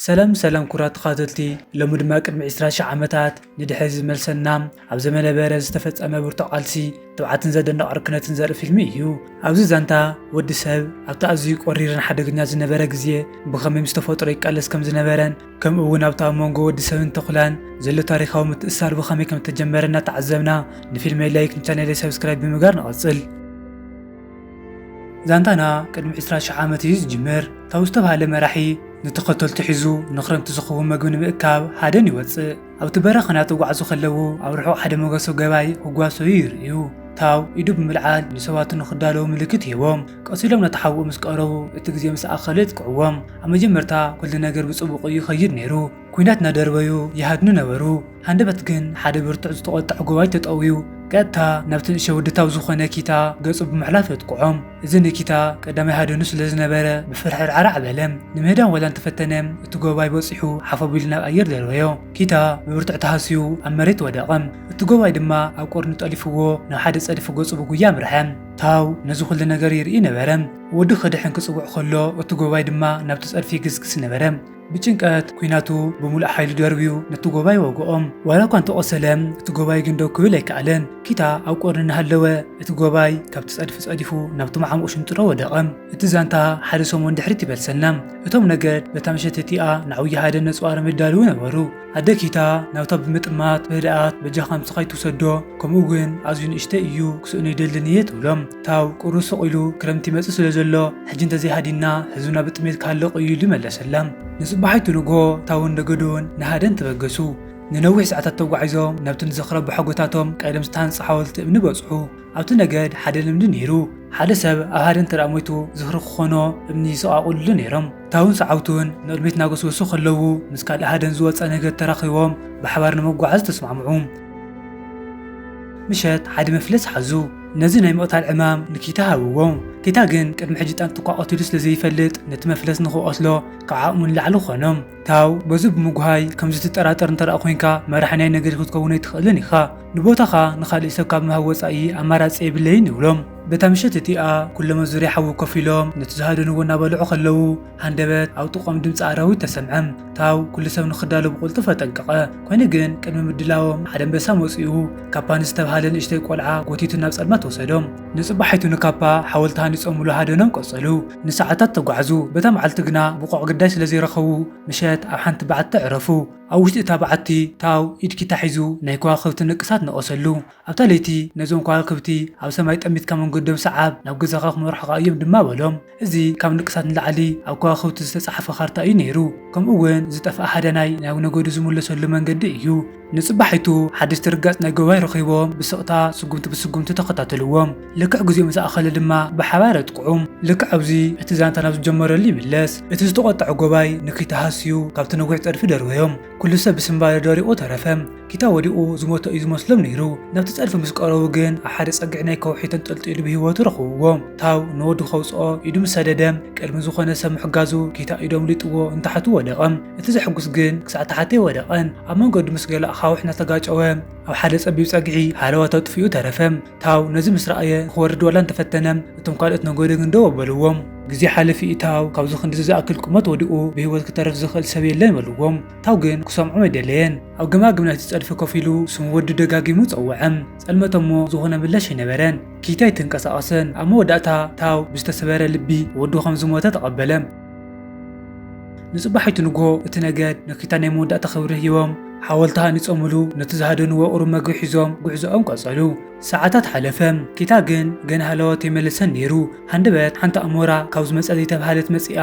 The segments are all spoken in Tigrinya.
سلام سلام كرات قاتلتي لمد ما قدم 20 عامتات ندحز ملسنا ኣብ ዘመነ በረዝ ዝተፈጸመ ብርቱቃልሲ ተባዓትን ዘደንቕ ዕርክነትን ዘርኢ ፊልሚ እዩ። ኣብዚ ዛንታ ወዲ ሰብ ኣብቲ ኣዝዩ ቆሪርን ሓደገኛ ዝነበረ ግዜ ብኸመይ ምስ ተፈጥሮ ይቃለስ ከም ዝነበረን ከምኡ እውን ኣብቲ ኣብ መንጎ ወዲ ሰብን ተኹላን ዘሎ ታሪኻዊ ምትእስሳር ብኸመይ ከም ተጀመረ እናተዓዘብና ንፊልመይ ላይክ ንቻነለይ ሰብስክራይብ ብምግባር ንቐጽል። ዛንታና ቅድሚ 20 ዓመት እዩ ዝጅምር። ታው ዝተባሃለ መራሒ ንተኸተልቲ ሒዙ ንኽረምቲ ዝኸውን ምግቢ ንምእካብ ሓደን ይወፅእ። ኣብቲ በረኻና ተጓዕዙ ከለዉ ኣብ ርሑቕ ሓደ መገሶ ገባይ ክጓሰዩ ይርእዩ። ታው ኢዱ ብምልዓል ንሰባት ንኽዳለዉ ምልክት ሂቦም ቀሲሎም ነቲ ሓውኡ ምስ ቀረቡ እቲ ግዜ ምስ ኣኸለ ይጥቅዕዎም። ኣብ መጀመርታ ኩሉ ነገር ብፅቡቅ እዩ ይኸይድ ነይሩ። ኩናት እናደርበዩ ይሃድኑ ነበሩ። ሃንደበት ግን ሓደ ብርቱዕ ዝተቆጣዕ ጎባይ ተጠውዩ ቀጥታ ናብቲ ንእሽተይ ወድታዊ ዝኾነ ኪታ ገጹ ብምሕላፍ የጥቅዖም። እዚ ንኪታ ቀዳማይ ሃደኑ ስለ ዝነበረ ብፍርሒ ዕራዕ በለም። ንምህዳን ወላ እንተፈተነም እቲ ጎባይ በፂሑ ሓፍ ኣቢሉ ናብ ኣየር ደርበዮ። ኪታ ብብርቱዕ ተሃስዩ ኣብ መሬት ወደቐም። እቲ ጎባይ ድማ ኣብ ቆርኑ ጠሊፍዎ ናብ ሓደ ጸዲፉ ገጹ ብጉያ ምርሐም። ታው ነዚ ኩሉ ነገር ይርኢ ነበረም። ወዲ ክድሕን ክጽውዕ ከሎ እቲ ጎባይ ድማ ናብቲ ጸድፊ ይግስግስ ነበረም። ብጭንቀት ኩናቱ ብምሉእ ሓይሉ ደርብዩ ነቲ ጎባይ ወግኦም። ዋላ እኳ እንተቆሰለም እቲ ጎባይ ግን ደው ክብል ኣይከኣለን። ኪታ ኣብ ቆርኒ እናሃለወ እቲ ጎባይ ካብቲ ጸድፊ ጸዲፉ ናብቲ ማዕሙቕ ሽንጥሮ ወደቐም። እቲ ዛንታ ሓደ ሰሞን ድሕሪት ይበልሰና። እቶም ነገድ በታ ምሸት እቲኣ ንዓብዪ ሓደ ነፅዋር ምዳልው ነበሩ። ኣደ ኪታ ናብታ ብምጥማት ብህድኣት በጃኻ ምጽኻ ይትውሰዶ ከምኡ ግን ኣዝዩ ንእሽተይ እዩ ክስእኑ ይደልን እየ ትብሎም። ታው ቁሩብ ሰቂሉ ክረምቲ ይመጽእ ስለ ዘሎ ሕጂ እንተዘይሃዲና ህዝብና ብጥሜት ክሃለቕ እዩ ኢሉ ይመለሰላ። ንጽባሓይቱ ንጎ ታውን ደገዶን ንሃደን ተበገሱ። ንነዊሕ ሰዓታት ተጓዒዞም ናብቲ ንዘኽረቡ ሓጎታቶም ቀደም ዝተሃንጸ ሓወልቲ እምኒ በጽሑ። ኣብቲ ነገድ ሓደ ልምዲ ነይሩ። ሓደ ሰብ ኣብ ሃደን ተረኣ ሞይቱ ዝኽሪ ክኾኖ እምኒ ይሰቓቑልሉ ነይሮም። ታውን ሰዓውቱን ንቕድሚት እናገስገሱ ከለዉ ምስ ካልእ ሃደን ዝወፀ ነገድ ተራኺቦም ብሓባር ንመጓዓዝ ተስማዕምዑ። ምሸት ሓደ መፍለስ ሓዙ። ነዚ ናይ ምቕታል ዕማም ንኪታ ሃብዎም። ኪታ ግን ቅድሚ ሕጂ ጣንጡ እኳ ቀቲሉ ስለ ዘይፈልጥ ነቲ መፍለስ ንኽቆስሎ ካብ ዓቕሙ ንላዕሊ ኾኖም። ታው በዚ ብምጉሃይ ከምዚ ትጠራጠር እንተረኣ ኮንካ መራሒ ናይ ነገድ ክትከውን ኣይትኽእልን ኢኻ። ንቦታኻ ንኻልእ ሰብ ካብ ምሃብ ወፃኢ ኣማራፂ የብለይን ይብሎም። በታ ምሸት እቲኣ ኩሎም ኣብ ዙርያ ሓዊ ኮፍ ኢሎም ነቲ ዝሃደንዎ እናበልዑ ከለዉ ሃንደበት ኣብ ጥቖም ድምፂ ኣራዊት ተሰምዐም። ታው ኩሉ ሰብ ንኽዳሎ ብቁልጡፍ ተጠንቀቐ። ኮይኑ ግን ቅድሚ ምድላዎም ሓደ ኣንበሳ መፂኡ ካፓ ንዝተባሃለ ንእሽተይ ቆልዓ ጎቲቱ ናብ ጸልማት ወሰዶም። ንጽባሓይቱ ንካፓ ሓወልቲ ሃኒፆምሉ ሃደኖም ቀጸሉ። ንሰዓታት ተጓዕዙ። በታ መዓልቲ ግና ብቑዕ ግዳይ ስለ ዘይረኸቡ ምሸት ኣብ ሓንቲ በዓቲ ዕረፉ። ኣብ ውሽጢ እታ በዓቲ ታው ኢድ ኪታ ሒዙ ናይ ከዋኽብቲ ንቅሳት ነቐሰሉ። ኣብታ ለይቲ ነዞም ከዋኽብቲ ኣብ ሰማይ ጠሚትካ መንገዶም ሰዓብ ናብ ገዛኻ ክመርሑኻ እዮም ድማ በሎም። እዚ ካብ ንቅሳት ንላዕሊ ኣብ ከዋኽብቲ ዝተጻሕፈ ካርታ እዩ ነይሩ። ከምኡ እውን ዝጠፍአ ሓደናይ ናብ ነገዱ ዝምለሰሉ መንገዲ እዩ። ንጽባሓይቱ ሓድሽ ትርጋጽ ናይ ጎባይ ረኺቦም ብስቕታ ስጉምቲ ብስጉምቲ ተኸታተልዎም። ልክዕ ግዚኦም ዝኣኸለ ድማ ብሓባር የጥቅዑም። ልክዕ ኣብዚ እቲ ዛንታ ናብ ዝጀመረሉ ይምለስ። እቲ ዝተቆጣዐ ጎባይ ንኪታ ሃስዩ ካብቲ ነዊሕ ጸድፊ ደርበዮም። ኩሉ ሰብ ብስምባለ ደሪቑ ተረፈም። ኪታ ወዲቑ ዝሞተ እዩ ዝመስሎም ነይሩ። ናብቲ ጸድፊ ምስ ቀረቡ ግን ኣብ ሓደ ጸጊዕ ናይ ከውሒ ተንጠልጢሉ ብሂወቱ ረኽብዎም። ታው ንወዱ ከውፅኦ ኢዱ ምስ ሰደደም ቅድሚ ዝኾነ ሰብ ምሕጋዙ ኪታ ኢዶም ሊጥዎ እንታሕቱ ወደቐም። እቲ ዘሕጉስ ግን ክሳዕ ታሕተ ወደቐን። ኣብ መንገዱ ምስ ገለ ኣኻውሕ እናተጋጨወ ኣብ ሓደ ጸቢብ ጸግዒ ሃለዋ ተጥፊኡ ተረፈም። ታው ነዚ ምስ ረኣየ ክወርድ ዋላ እንተፈተነም እቶም ካልኦት ነጎደ ግን ደው ኣበልዎም። ግዜ ሓለፊ ታው ካብዚ ክንዲ ዝኣክል ቁመት ወዲቑ ብሂወት ክተርፍ ዝኽእል ሰብ የለን በልዎም። ታው ግን ክሰምዖም ኣይደለየን። ኣብ ገማግም ናይቲ ጸድፊ ኮፍ ኢሉ ስሙ ወዲ ደጋጊሙ ፀውዐም። ጸልመቶ እሞ ዝኾነ ምላሽ ኣይነበረን። ኪታ ኣይተንቀሳቐሰን። ኣብ መወዳእታ ታው ብዝተሰበረ ልቢ ወዱ ከም ዝሞተ ተቐበለ። ንጽባሓይቱ ንጎ እቲ ነገድ ንኪታ ናይ መወዳእታ ክብሪ ሂቦም ሓወልቲ ሃኒፆምሉ ነቲ ዝሃደንዎ ቁሩብ መግቢ ሒዞም ጉዕዞኦም ቀጸሉ። ሰዓታት ሓለፈም። ኪታ ግን ገና ሃለወት የመለሰን ነይሩ። ሃንደበት ሓንቲ ኣሞራ ካብ ዝመጸ ዘይተባሃለት መጺኣ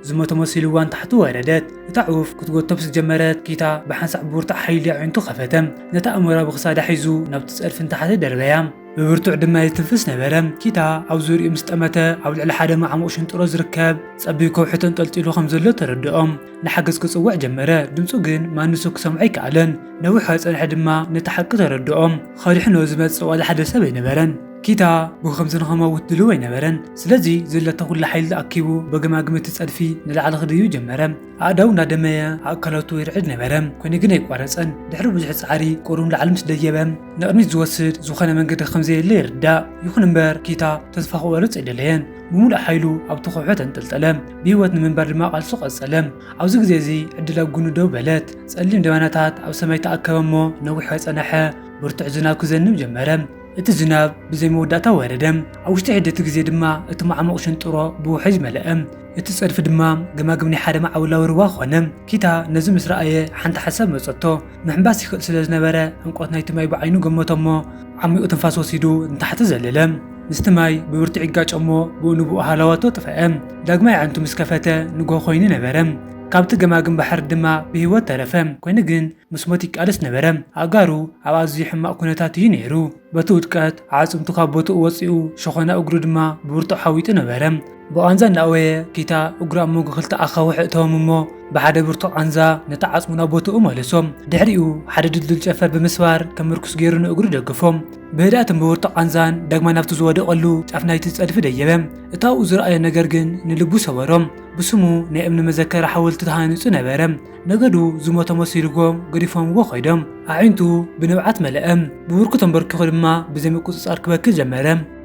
ዝሞተ መሲልዋን ታሕቱ ወረደት። እታ ዑፍ ክትጎቶ ምስ ጀመረት ኪታ ብሓንሳዕ ብብርቱዕ ሓይሊ ኣዒንቱ ኸፈተም። ነታ ኣሞራ ብኽሳዳ ሒዙ ናብቲ ጸድፊ እንታሕተ ደርበያ። ብብርቱዕ ድማ ይትንፍስ ነበረም። ኪታ ኣብ ዙርኡ ምስ ጠመተ ኣብ ልዕሊ ሓደ ማዕሙቕ ሽንጥሮ ዝርከብ ጸቢብ ከውሒ ተንጠልጢሉ ከም ዘሎ ተረድኦም። ንሓገዝ ክጽውዕ ጀመረ። ድምፁ ግን ማንሱ ክሰምዖ ኣይከኣለን። ነዊሕ ፀንሐ ድማ ነቲ ሓቂ ተረድኦም። ኸዲሕኖ ዝመጽእ ዋላ ሓደ ሰብ ኣይነበረን። كيتا بخمس نخموت دلو ينبرن سلازي زلته كل حيل أكيبو بجماجمة تصرفي نلعب خديو جمرم عداو نادمية عقلاتو يرعد نبرم كوني جنيك ورثن دحرو بجحس عري كورون العالم تديبم نقرني زوسد زخنا من قد خمسة اللي ردا يخون مبر كيتا تدفع ورث إدلين بمول حيلو أو تقعد أنت التلم بيوت من بر ما قال سوق السلام أو زي عدلا جونو دو بلات سألين دواناتات أو سميت أكممو نوح أنحى برتعزنا كوزنم جمرم الزناب بزي موداتا وردم أوش تعدة تجزي دما اتمع موشن طرا بوحج ملأم اتصرف دما جماجمني حدا مع ولا ورواخ ونم كيتا نزم إسرائيل حنت حسب مصطو محباسي خل سلازنا برا انقطنا يتماي بعينو جمتمو عمي أتنفاس وسيدو انت حتزللم مستماي بورتعي قاج أمو بونبو هلاواتو تفهم داقماي عنتو مسكفاتا نقو خويني نبرم كابت جماجم بحر دما بهو ترفم كوينجن مسموتيك ألس نبرم أجارو عوازي حما كونتاتي نيرو بتوتكات عازم تخبطو وصيو شخنا أجرو دما بورتو حويت نبرم بأنزا نقوي كيتا أجرا موج خلت أخو حقتهم مو بعد برتو أنزا نتعص منابوتو أمالسهم دحريو حدد الجفر بمسوار كمركز جيرون أجرو دقفهم بهدات بورتو أنزان دقما نفتو زوادو قلو تعفناي تسألف ديبم إتاو أزر أي نجرجن نلبو سوارم بسمو نأمن مذكر حاول تتهانسو نبرم نجدو زموتا مصيركم قريفهم وخيدم عينتو بنبعات ملأم بوركو تنبركو خدما بزمكو تسأرك بكل جمرم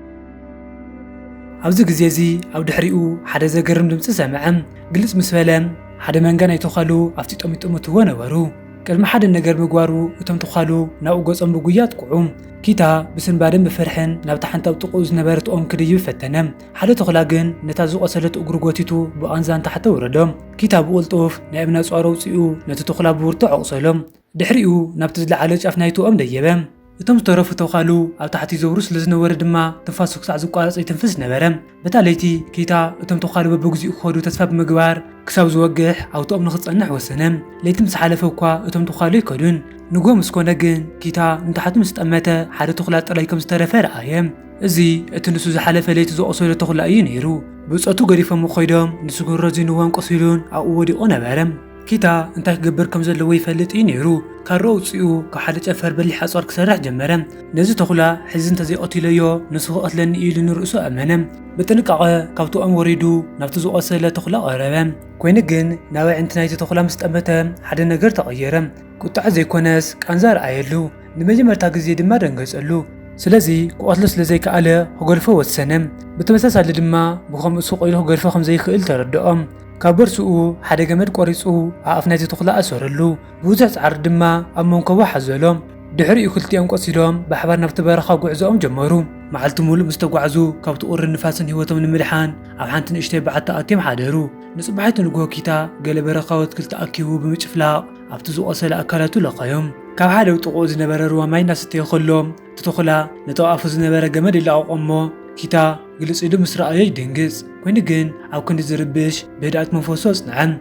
أوزق زيزي أو دحريقو حدا زاقرم دمس سامعم قلت مسفلم حدا منغانا يتوخالو أفتي تأمتو ونورو كلمة حدا نجر مقوارو وتم تخالو ناو قوز بقويات قعوم كيتا بسن بعدين بفرحن نابتحن تبتقوز نبارت كديو فتنم حدا تخلاقن نتازو أسالت أقرقواتيتو بأنزان تحت وردم كيتا بقول طوف نائبنا سؤارو سيئو نتتخلا بورتو عقصلم دحريقو نابتزل عالج أفنايتو ديبم እቶም ዝተረፉ ተኻሉ ኣብ ታሕቲ ዘውሩ ስለ ዝነበረ ድማ ተንፋሱ ክሳዕ ዝቋረጽ ይትንፍስ ነበረ በታለይቲ ኬታ እቶም ተኻሉ በብግዚኡ ክኸዱ ተስፋ ብምግባር ክሳብ ዝወግሕ ኣውቶኦም ንኽጸንሕ ወሰነ ለይቲ ምስ ሓለፈ እኳ እቶም ተኻሉ ይከዱን ንጎ ምስ ኮነ ግን ኬታ ንታሕቲ ምስ ጠመተ ሓደ ተኽላ ጥራይ ከም ዝተረፈ ረኣየ እዚ እቲ ንሱ ዝሓለፈ ለይቲ ዝቆሰለ ተኽላ እዩ ነይሩ ብፀቱ ገዲፎም ኮይዶም ንሱ ግን ረዚንዎም ቆሲሉን ኣብኡ ወዲቑ ነበረ كيتا انتاك قبر كم زل ويفلت نيرو كارو تسيو كحد جفر بلي حصار كسرح جمرم نزي تخلا حزن تزي قتيليو نسخ قتلن إيل نرؤسو أمنم بتنقع كوتو أم وريدو نفتزو أصلا تخلا قربم كوينجن ناوي انتنايتي تخلا مستأمتم حد نجر تغيرم كنت عزي كونس كانزار عيلو نمجي مرتاق زيد ما رنجزلو سلازي كواتلس لزي كأله هقرفو والسنم بتمساس على دما بخم سوق إله هقرفو خمزي خيل تردقم كابر سوء حدا جمد قريسو عافناتي تخلق أسرلو بوزع عرض ما أمون كوا حزلهم دحري يخلتي أم قصيدهم بحبار نفط برخا قعزهم جمرو معلتمول مستقعزو كابت قر النفاسن هوتهم الملحان أو حانتن اشتي بعد تأتيم حادرو نصبحت نلقوا كيتا قال برخا وتكل تأكيو بمجفلاق عفتزو أصل أكلاتو لقيهم كاب حدا وتقوز نبرر وما الناس تيخلهم تتخلا نتوقفز نبرر جمد اللي أمو كيتا جلس إدو مسرائي دينجز كوينجن أو كنت زربش بدأت منفوسوس نعم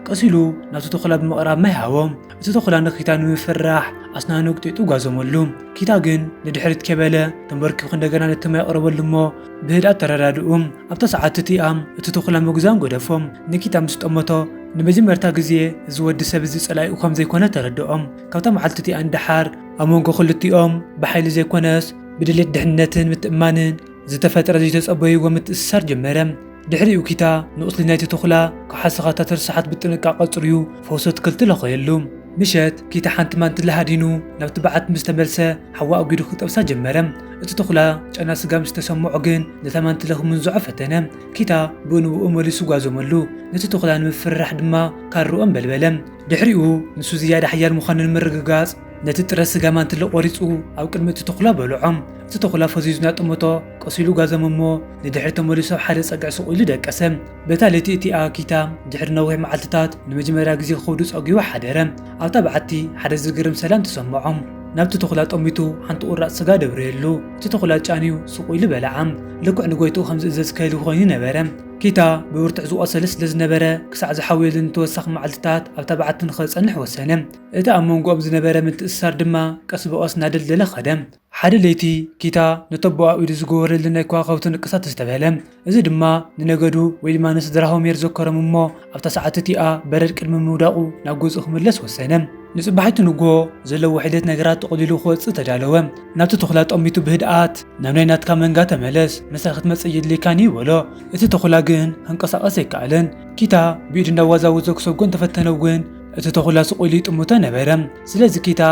قصيلو ناتو تخلا بمقرب ما هاوم تتخلا نخيتا نمفرح أصنانو كتيتو غازمولوم كيتا جن ندحرت كبالة تنبركي خندقنا نتما يقرب اللمو بدأت ترادوهم أبتا ساعات تتيام تتخلا مغزان قدفهم نكيتا مستأمتو نمجي مرتاقزيه زود سبزي سلاي وخم زي كونه تردوهم كوتا محلتتي اندحار أمونغو خلتيهم بحيل زي كونس بدلت دحنتن متأمانن زتفتر زي تصبي ومتأثر جمرم دحري وكيتا نقص لنايتي تخلا كحسغاتا ترسحت بالتنقع قصريو فوسط كلت لخيلوم مشات كيتا حانت مانت لهادينو نبت بعت مستملسة حواء وقيدو خطبسا جمرم اتتخلا جانا سقام استسمع عقن نتمانت لهم من زعفتنا كيتا بونو أمولي سقازو ملو نتتخلا نمفرح دما كارو أمبلبلم دحريو نسو زيادة حيال مخان المرقاز نتترس قامان تلو قريسو أو كلمة تتخلا بلوعم تتخلا فزيزنا تموتو قصيلو غازا ممو ندحر تمولي سو حارس أقعسو إلي داك أسم بتالي تيتي كيتا دحر نوهي معالتات نمجمرا قزي خودوس أقيو حدرم أو تبعتي حارس زقرم سلام تسمعهم نابتو تخلات أميتو حانتو قرأت سقا دبريلو تتخلات جانيو سوقو إلي بلعم لكو عنقويتو خمس إزاز كايلو غيني نبرم كيتا بورتعزو أصلس لز نبرة كسع زحاويل نتوسخ معالتات أو تبعت نخلص أنح وسنم إتا أمونقو أبز نبرة من تأثار دما كسبو أص نادل دل خدم حد ليتي كيتا نطبع ويد زغور لنا كوا خوتن قصات استبهلم إذا دما ننقدو ويل ما نسدرهم يرزكرم مو أو تسعتتي برد كلمة موداقو ناقوز أخملس وسنم ንጽባሕቱ ንግሆ ዘለዎ ሒደት ነገራት ተቐሊሉ ክወፅእ ተዳለወ። ናብቲ ተኹላ ጠሚቱ ብህድኣት ናብ ናይ ናትካ መንጋ ተመለስ መሳኺ ክትመጽእ የድልየካኒ ይበሎ። እቲ ተኹላ ግን ክንቀሳቐስ ኣይከኣለን። ኪታ ብኢዱ እንዳዋዛወዞ ክሰጎን ተፈተነ እውን እቲ ተኹላ ስቑኢሉ ይጥምቶ ነበረ። ስለዚ ኪታ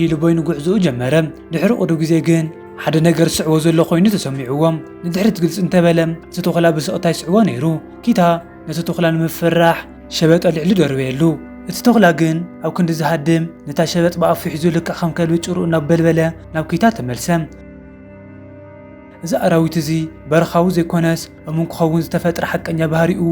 ኢሉ ቦይኑ ጉዕዞኡ ጀመረ። ድሕሪ ቅዱ ግዜ ግን ሓደ ነገር ስዕዎ ዘሎ ኮይኑ ተሰሚዕዎም። ንድሕሪ ትግልጽ እንተበለ እቲ ተኹላ ብስቕታ ይስዕዎ ነይሩ። ኪታ ነቲ ተኹላ ንምፍራሕ ሸበጥ ኣልዕሉ ደርበየሉ። እቲ ተኹላ ግን ኣብ ክንዲ ዝሃድም ነታ ሸበጥ ብኣፉ ሒዙ ልክዕ ከም ከልቢ ጭሩኡ ናብ በልበለ ናብ ኪታ ተመልሰ። እዚ ኣራዊት እዚ በረኻዊ ዘይኮነስ እሙን ክኸውን ዝተፈጥረ ሓቀኛ ባህሪኡ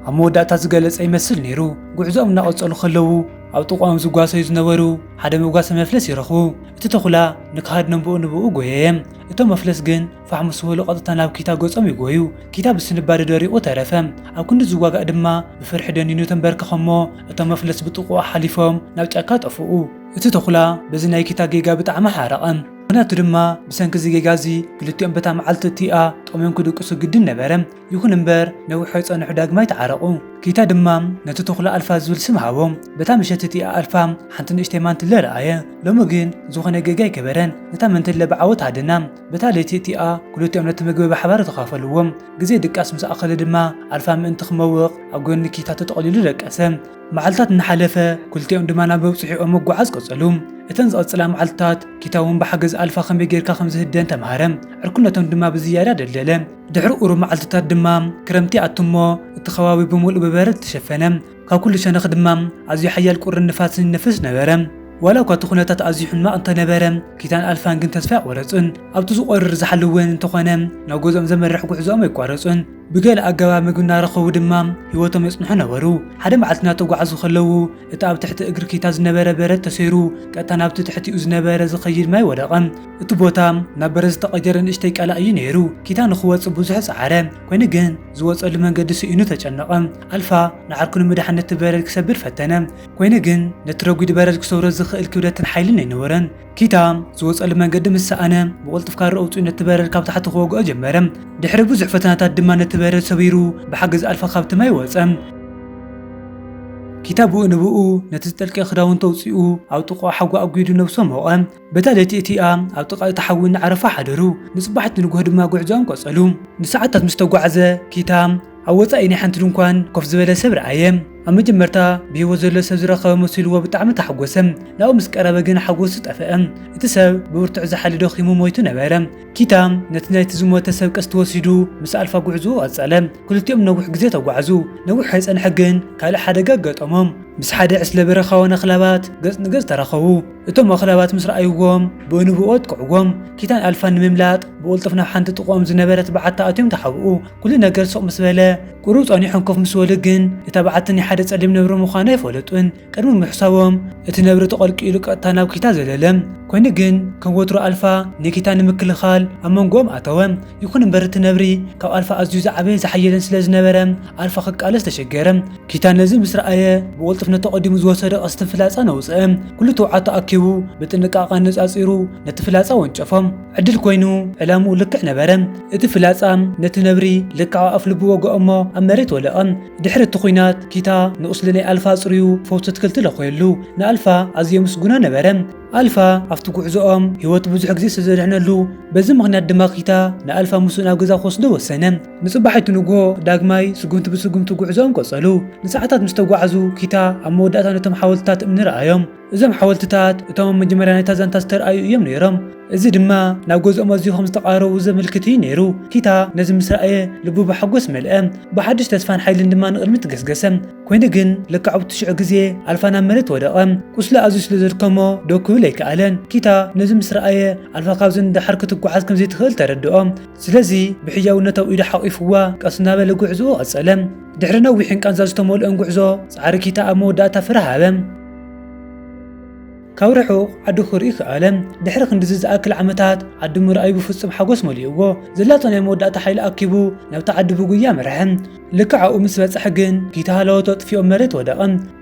ኣብ መወዳእታ ዝገለጸ ይመስል ነይሩ። ጉዕዞኦም እናቐጸሉ ከለዉ ኣብ ጥቋኦም ዝጓሰዩ ዝነበሩ ሓደ መጓሰ መፍለስ ይረኽቡ። እቲ ተኹላ ንክሃድ ንብኡ ጎየየ። እቶም መፍለስ ግን ፋሕሙ ስበሉ ቀጥታ ናብ ኪታ ገጾም ይጎዩ። ኪታ ብስንባደ ደሪቑ ተረፈ። ኣብ ክንዲ ዝዋጋእ ድማ ብፍርሒ ደኒኑ ተንበርክኸሞ እቶም መፍለስ ብጥቑኡ ሓሊፎም ናብ ጫካ ጠፍኡ። እቲ ተኹላ በዚ ናይ ኪታ ጌጋ ብጣዕሚ ሓረቐ። ምክንያቱ ድማ ብሰንኪ እዚ ጌጋ እዚ ክልቲኦም በታ መዓልቲ እቲኣ ጠቕሞም ክድቅሱ ግድን ነበረ። ይኹን እምበር ነዊሑ ይጸንሑ ዳግማይ ተዓረቑ። ኪታ ድማ ነቲ ተኹላ ኣልፋ ዝብል ስም ሃቦም። በታ ምሸት እቲኣ ኣልፋ ሓንቲ ንእሽተይ ማንትለ ረኣየ። ሎሚ ግን ዝኾነ ጌጋ ይገበረን። ነታ መንትለ ብዓወት ሃደና። በታ ለይቲ እቲኣ ክልቲኦም ነቲ ምግቢ ብሓባር ተኻፈሉዎም። ግዜ ድቃስ ምስ ኣኸለ ድማ ኣልፋ ምእንቲ ክመውቕ ኣብ ጎኒ ኪታ ተጠቕሊሉ ደቀሰ። መዓልታት እናሓለፈ ክልቲኦም ድማ ናብ በብፅሒኦም መጓዓዝ ቀጸሉ። እተን ዝቐጽላ መዓልትታት ኪታ እውን ብሓገዝ ኣልፋ ከመይ ጌርካ ከም ዝህደን ተምሃረ። ዕርክነቶም ድማ ብዝያዳ ደልደለ። ድሕሪ ቁሩብ መዓልትታት ድማ ክረምቲ ኣትሞ እቲ ከባቢ ብምሉእ ብበረድ ተሸፈነ። ካብ ኩሉ ሸነኽ ድማ ኣዝዩ ሓያል ቁርን ንፋስን ይነፍስ ነበረ። ዋላ እኳ እቲ ኩነታት ኣዝዩ ሕማቕ እንተነበረ ኪታን ኣልፋን ግን ተስፋ ኣይቆረጹን። ኣብቲ ዝቆርር ዝሓልውን እንተኾነ ናብ ገዝኦም ዘመርሕ ጉዕዞኦም ኣይቋረጹን። ብገለ ኣገባብ ምግቢ እናረኸቡ ድማ ህይወቶም የጽንሑ ነበሩ። ሓደ መዓልቲ እናተጓዓዙ ከለዉ እቲ ኣብ ትሕቲ እግሪ ኪታ ዝነበረ በረድ ተሰይሩ ቀጥታ ናብቲ ትሕቲኡ ዝነበረ ዝኸይድ ማይ ወደቐ። እቲ ቦታ ናብ በረድ ዝተቐየረ ንእሽተይ ቃላእ እዩ ነይሩ። ኪታ ንኽወፅእ ብዙሕ ጸዓረ፣ ኮይኑ ግን ዝወፀሉ መንገዲ ስኢኑ ተጨነቐ። ኣልፋ ንዓርኩ ንምድሓን ነቲ በረድ ክሰብር ፈተነ፣ ኮይኑ ግን ነቲ ረጒድ በረድ ክሰብሮ ዝኽእል ክብደትን ሓይልን ኣይነበረን። ኪታ ዝወፀሉ መንገዲ ምስ ሰኣነ ብቕልጡፍ ካራ ኣውፅኡ ነቲ በረድ ካብ ታሕቲ ክወግኦ ጀመረ። ድሕሪ ብዙሕ ፈተናታት ድማ ነቲ በረድ ሰቢሩ ብሓገዝ ኣልፋ ካብቲ ማይ ወፀ። ኪታ ብኡ ንብኡ ነቲ ዝጠልቀ ክዳውንቱ ኣውፂኡ ኣብ ጥቓ ሓዊ ኣጒዱ ነብሶ ሞቐ። በታ ለይቲ እቲኣ ኣብ ጥቓ እቲ ሓዊ እናዓረፋ ሓደሩ። ንጽባሕቲ ንግሆ ድማ ጉዕዞኦም ቀጸሉ። ንሰዓታት ምስ ተጓዓዘ ኪታ ኣብ ወጻኢ ናይ ሓንቲ ድንኳን ኮፍ ዝበለ ሰብ ረኣየ። ኣብ መጀመርታ ብሂወት ዘሎ ሰብ ዝረኸበ መሲልዎ ብጣዕሚ ተሓጎሰ። ናብኡ ምስ ቀረበ ግን ሓጎሱ ጠፍአ። እቲ ሰብ ብብርቱዕ ዝሓለ ደኺሙ ሞይቱ ነበረ። ኪታ ነቲ ናይቲ ዝሞተ ሰብ ቀስቲ ወሲዱ ምስ ኣልፋ ጉዕዞኡ ቀጸለ። ክልቲኦም ነዊሕ ግዜ ተጓዓዙ። ነዊሕ ኣይጸንሐ ግን ካልእ ሓደጋ ገጠሞም። ምስ ሓደ ዕስለ በረኻዊ ኣኽላባት ገጽ ንገጽ ተረኸቡ። እቶም ኣኽላባት ምስ ረኣይዎም ብእንብኡ ኣጥቅዕዎም። ኪታን ኣልፋን ንምምላጥ ብቕልጡፍ ናብ ሓንቲ ጥቕኦም ዝነበረት በዓታ ኣትዮም ተሓብኡ። ኩሉ ነገር ሶቕ ምስ በለ ቁሩብ ጸኒሖም ኮፍ ምስ በሉ ግን እታ በዓቲ ናይ ሓደ ጸሊም ነብሪ ምዃና ኣይፈለጡን። ቅድሚ ምሕሳቦም እቲ ነብሪ ተቐልቂሉ ቀጥታ ናብ ኪታ ዘለለ። ኮይኑ ግን ከም ወትሮ ኣልፋ ንኪታ ንምክልኻል ኣብ መንጎኦም ኣተወ። ይኹን እምበር እቲ ነብሪ ካብ ኣልፋ ኣዝዩ ዝዓበየ ዝሓየለን ስለ ዝነበረ ኣልፋ ክቃለስ ተሸገረ። ኪታ ነዚ ምስ ረኣየ ብቕልጡፍ ነቲ ቀዲሙ ዝወሰደ ቀስትን ፍላጻ ነውፅአ። ኩሉ ተውዓቶ ኣኪቡ ብጥንቃቐ ነጻጺሩ ነቲ ፍላጻ ወንጨፎም። ዕድል ኮይኑ ዕላምኡ ልክዕ ነበረ። እቲ ፍላጻ ነቲ ነብሪ ልክዕ ኣፍ ልቡ ወግኦሞ ኣብ መሬት ወለቐ። ድሕሪ እቲ ኩናት ኪታ ንቁስሊ ናይ ኣልፋ ጽርዩ ፈውሲ ትክልቲ ለኾየሉ። ንኣልፋ ኣዝየ ምስጉኖ ነበረ። ኣልፋ ኣብቲ ጉዕዞኦም ህይወቱ ብዙሕ ግዜ ስለዘድሕነሉ በዚ ምኽንያት ድማ ኪታ ንኣልፋ ምስኡ ናብ ገዛ ክወስዶ ወሰነ። ንጽባሕቲ ንግሆ ዳግማይ ስጉምቲ ብስጉምቲ ጉዕዞኦም ቀጸሉ። ንሰዓታት ምስ ተጓዓዙ ኪታ ኣብ መወዳእታ ነቶም ሓወልትታት እምኒ ረኣዮም። እዞም ሓወልትታት እቶም ኣብ መጀመርያ ናይታ ዛንታ ዝተረኣዩ እዮም ነይሮም። እዚ ድማ ናብ ገዝኦም ኣዝዩ ከም ዝተቃረቡ ዘመልክት እዩ ነይሩ። ኪታ ነዚ ምስ ረኣየ ልቡ ብሓጎስ መልአ። ብሓድሽ ተስፋን ሓይልን ድማ ንቕድሚት ገስገሰ። ኮይኑ ግን ልክዕ ኣብቲ ሽዑ ግዜ ኣልፋ ናብ መሬት ወደቐ። ቁስሊ ኣዝዩ ስለ ዘድከሞ ደው ክብል ኣይከኣለን። ኪታ ነዚ ምስ ረኣየ ኣልፋ ካብዚ እንድሕር ክትጓዓዝ ከምዘይትኽእል ተረድኦም። ስለዚ ብሕያውነት ኣብ ኢዱ ሓቒፍዋ ቀስ እናበለ ጉዕዞኡ ቀጸለ። ድሕሪ ነዊሕን ቃንዛ ዝተመልኦን ጉዕዞ ጻዕሪ ኪታ ኣብ መወዳእታ ፍረ ሃበ። ካብ ርሑቕ ዓዱ ክርኢ ክኣለ። ድሕሪ ክንዲዚ ዝኣክል ዓመታት ዓዱ ምርኣዩ ብፍጹም ሓጎስ መሊእዎ። ዘላቶ ናይ መወዳእታ ሓይሊ ኣኪቡ ናብቲ ዓዲ ብጉያ መርሐ። ልክዕ ኣብኡ ምስ በጽሐ ግን ኪታ ሃለወቶ ጥፊኦም መሬት ወደቐ።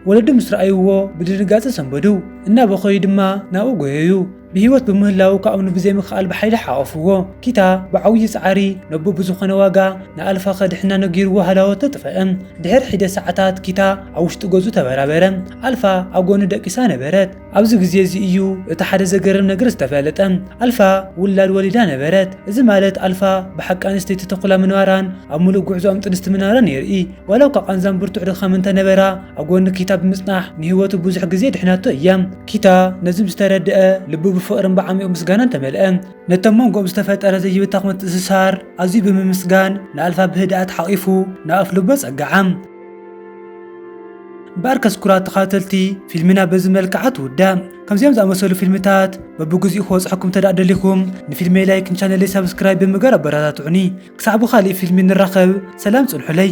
ወለዱ ምስ ረኣይዎ ብድንጋጸ ሰንበዱ። እናበኸዩ ድማ ናብኡ ጎየዩ። ብሂወት ብምህላው ካብኡ ብዘይ ምኽኣል ብሓይሊ ሓቐፍዎ ኪታ ብዓብዪ ፃዕሪ ነቦ ብዝኾነ ዋጋ ንኣልፋ ኸድሕና ነጊርዎ ሃላወቶ ጥፍአ ድሕሪ ሒደ ሰዓታት ኪታ ኣብ ውሽጢ ገዙ ተበራበረ ኣልፋ ኣብ ጎኑ ደቂሳ ነበረት ኣብዚ ግዜ እዚ እዩ እቲ ሓደ ዘገርም ነገር ዝተፈለጠ ኣልፋ ውላድ ወሊዳ ነበረት እዚ ማለት ኣልፋ ብሓቂ ኣንስተይቲ ተኩላ ምንባራን ኣብ ሙሉእ ጉዕዞኦም ጥንስቲ ምንባራን የርኢ ወላው ካብ ቃንዛን ብርቱዕ ድኻም እንተነበራ ኣብ ጎኒ ኪታ ብምጽናሕ ንህይወቱ ብዙሕ ግዜ ድሕናቶ እያ ኪታ ነዚ ዝተረድአ ልቡ ብፍቕርን ብዓሚቕ ምስጋናን ተመልአ ነቶም መንጎኦም ዝተፈጠረ ዘይብታኽ ምትእስሳር ኣዝዩ ብምምስጋን ንኣልፋ ብህድኣት ሓቒፉ ንኣፍ ልቦ ጸጋዓ በኣርከስ ኩራት ተኸታተልቲ ፊልምና በዚ መልክዓ ትውዳእ ከምዚኦም ዝኣመሰሉ ፊልምታት በብግዚኡ ክወፅሐኩም ተዳእደሊኩም ንፊልመይ ላይክን ቻነለይ ሰብስክራይብ ብምግባር ኣበረታትዑኒ ክሳዕቡ ካልእ ፊልሚ ንራኸብ ሰላም ጽንሑለይ